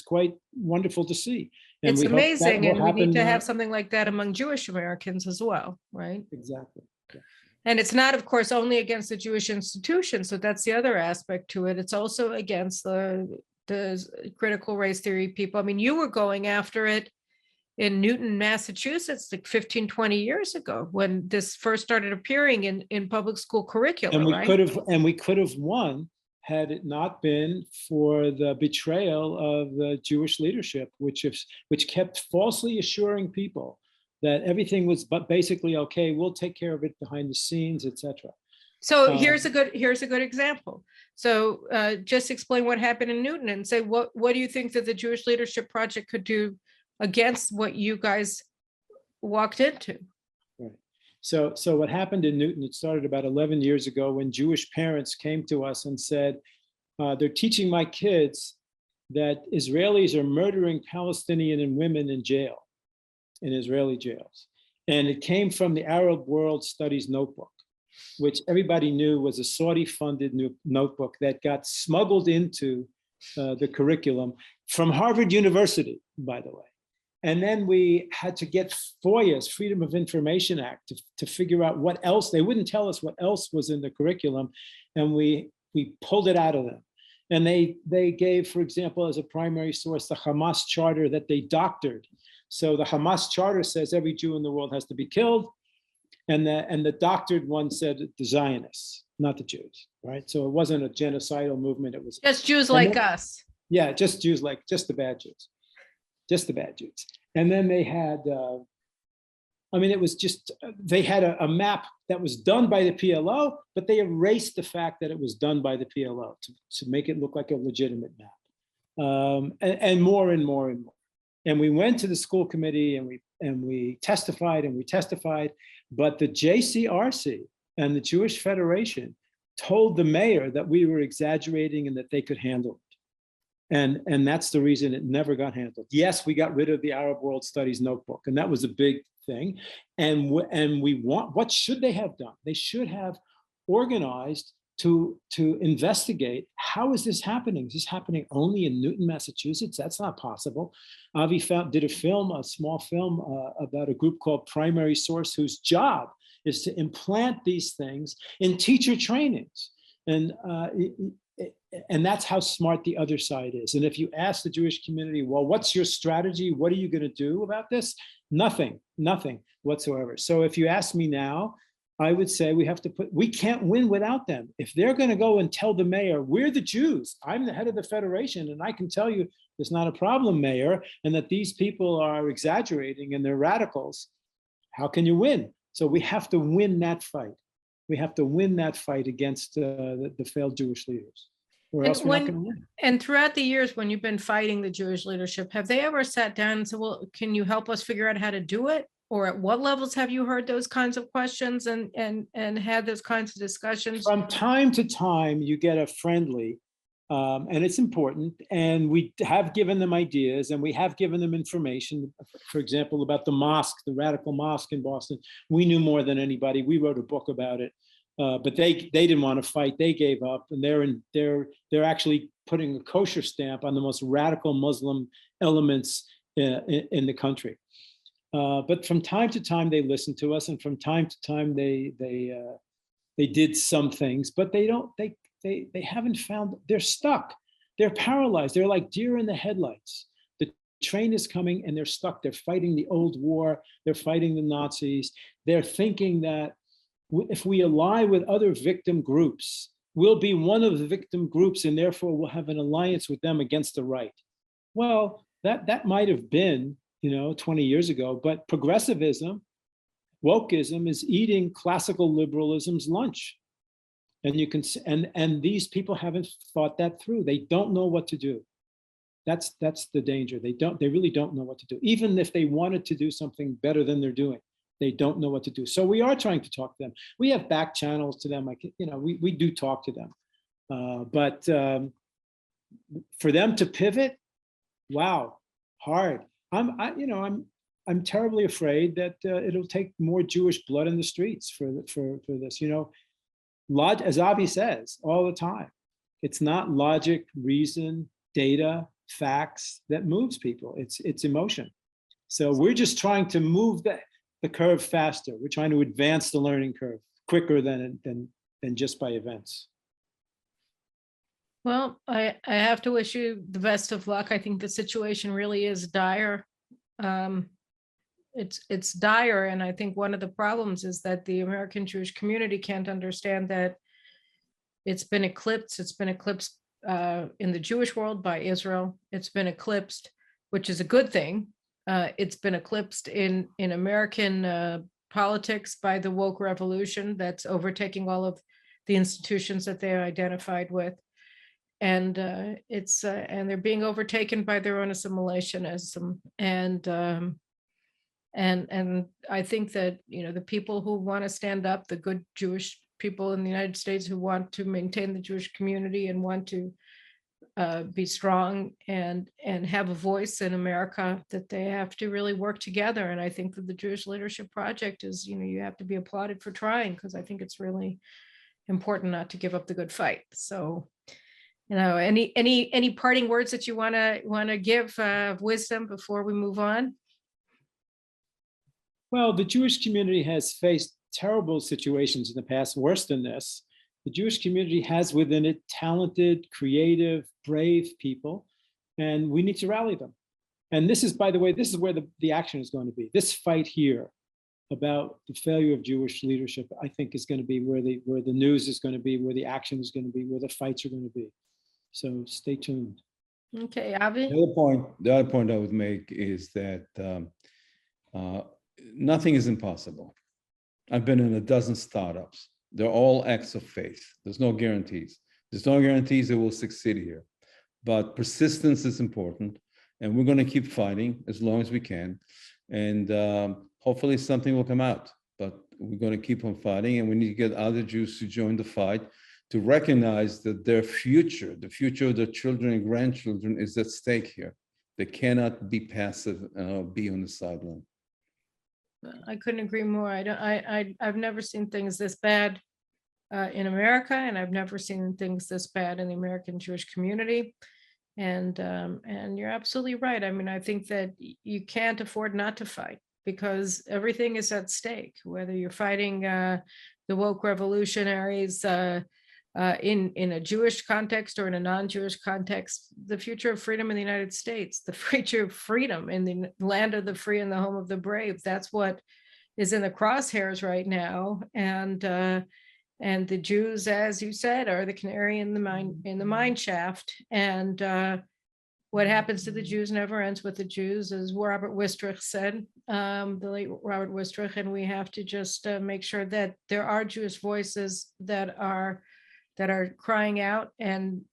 quite wonderful to see. And it's amazing, and we need to have something like that among Jewish Americans as well, right? Exactly. Yeah. And it's not, of course, only against the Jewish institution. So that's the other aspect to it. It's also against the critical race theory people. I mean, you were going after it in Newton, Massachusetts, like 15, 20 years ago, when this first started appearing in public school curricula. And we could have won had it not been for the betrayal of the Jewish leadership, which kept falsely assuring people that everything was but basically okay. We'll take care of it behind the scenes, etc. So here's a good example. So just explain what happened in Newton and say what do you think that the Jewish Leadership Project could do against what you guys walked into? Right. So what happened in Newton, it started about 11 years ago when Jewish parents came to us and said, they're teaching my kids that Israelis are murdering Palestinian and women in jail, in Israeli jails. And it came from the Arab World Studies notebook, which everybody knew was a Saudi-funded notebook that got smuggled into the curriculum from Harvard University, by the way. And then we had to get FOIA's Freedom of Information Act to figure out what else. They wouldn't tell us what else was in the curriculum, and we pulled it out of them. And they gave, for example, as a primary source, the Hamas charter that they doctored. So the Hamas charter says every Jew in the world has to be killed. And the doctored one said the Zionists, not the Jews, right? So it wasn't a genocidal movement. It was just Jews like us. Yeah, just Jews like, just the bad Jews, just the bad Jews. And then they had, it was just, they had a map that was done by the PLO, but they erased the fact that it was done by the PLO to make it look like a legitimate map. And more and more and more. And we went to the school committee and we testified, but the JCRC and the Jewish Federation told the mayor that we were exaggerating and that they could handle it. And that's the reason it never got handled. Yes, we got rid of the Arab World Studies notebook, and that was a big thing. And what should they have done? They should have organized to investigate, how is this happening? Is this happening only in Newton, Massachusetts? That's not possible. Avi did a small film about a group called Primary Source, whose job is to implant these things in teacher trainings. And that's how smart the other side is. And if you ask the Jewish community, well, what's your strategy? What are you going to do about this? Nothing whatsoever. So if you ask me now, I would say we can't win without them. If they're going to go and tell the mayor, we're the Jews, I'm the head of the Federation, and I can tell you there's not a problem, mayor, and that these people are exaggerating and they're radicals, how can you win? So we have to win that fight. We have to win that fight against the failed Jewish leaders, or else we're not going to win. And throughout the years when you've been fighting the Jewish leadership, have they ever sat down and said, well, can you help us figure out how to do it? Or at what levels have you heard those kinds of questions and had those kinds of discussions? From time to time, you get a friendly, and it's important. And we have given them ideas, and we have given them information. For example, about the mosque, the radical mosque in Boston. We knew more than anybody. We wrote a book about it, but they didn't want to fight. They gave up, and they're actually putting a kosher stamp on the most radical Muslim elements in the country. But from time to time, they listened to us, and from time to time, they did some things, but they haven't found. They're stuck. They're paralyzed. They're like deer in the headlights. The train is coming, and they're stuck. They're fighting the old war. They're fighting the Nazis. They're thinking that if we ally with other victim groups, we'll be one of the victim groups, and therefore we'll have an alliance with them against the right. Well, that might have been 20 years ago, but progressivism, wokeism is eating classical liberalism's lunch. And you can, and these people haven't thought that through. They don't know what to do. That's the danger. They really don't know what to do. Even if they wanted to do something better than they're doing, they don't know what to do. So we are trying to talk to them. We have back channels to them. We do talk to them. But for them to pivot, wow, hard. I'm terribly afraid that it'll take more Jewish blood in the streets for this. As Avi says all the time, it's not logic, reason, data, facts that moves people. It's emotion. So we're just trying to move the curve faster. We're trying to advance the learning curve quicker than just by events. Well, I have to wish you the best of luck. I think the situation really is dire. It's dire, and I think one of the problems is that the American Jewish community can't understand that it's been eclipsed. It's been eclipsed in the Jewish world by Israel. It's been eclipsed, which is a good thing, it's been eclipsed in American politics by the woke revolution that's overtaking all of the institutions that they identified with. And and they're being overtaken by their own assimilationism. And I think that, the people who want to stand up, the good Jewish people in the United States who want to maintain the Jewish community and want to be strong and have a voice in America, that they have to really work together. And I think that the Jewish Leadership Project is, you have to be applauded for trying, because I think it's really important not to give up the good fight. So, any parting words that you want to give wisdom before we move on? Well, the Jewish community has faced terrible situations in the past, worse than this. The Jewish community has within it talented, creative, brave people, and we need to rally them. And this is, by the way, this is where the action is going to be. This fight here about the failure of Jewish leadership, I think, is going to be where the news is going to be, where the action is going to be, where the fights are going to be. So stay tuned. Okay, Avi? The other point I would make is that nothing is impossible. I've been in a dozen startups. They're all acts of faith. There's no guarantees. There's no guarantees that we'll succeed here. But persistence is important, and we're going to keep fighting as long as we can. And hopefully something will come out. But we're going to keep on fighting, and we need to get other Jews to join the fight, to recognize that their future, the future of their children and grandchildren, is at stake here. They cannot be passive, be on the sideline. I couldn't agree more. I've never seen things this bad in America, and I've never seen things this bad in the American Jewish community. And you're absolutely right. I mean, I think that you can't afford not to fight, because everything is at stake, whether you're fighting the woke revolutionaries in a Jewish context or in a non-Jewish context. The future of freedom in the United States, the future of freedom in the land of the free and the home of the brave, that's what is in the crosshairs right now. And the Jews, as you said, are the canary in the mine shaft. And what happens to the Jews never ends with the Jews, as Robert Wistrich said, the late Robert Wistrich. And we have to just make sure that there are Jewish voices that are crying out and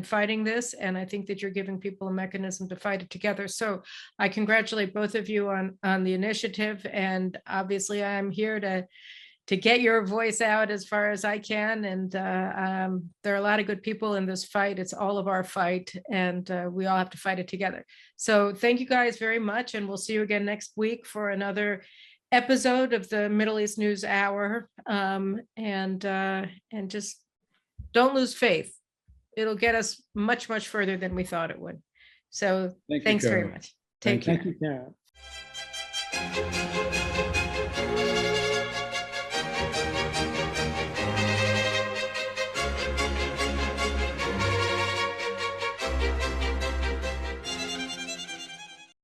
fighting this. And I think that you're giving people a mechanism to fight it together. So I congratulate both of you on the initiative. And obviously I'm here to get your voice out as far as I can. And there are a lot of good people in this fight. It's all of our fight, and we all have to fight it together. So thank you guys very much. And we'll see you again next week for another episode of the Mideast News Hour. And just don't lose faith. It'll get us much, much further than we thought it would. So thanks very much. Take care. Thank you, Karen.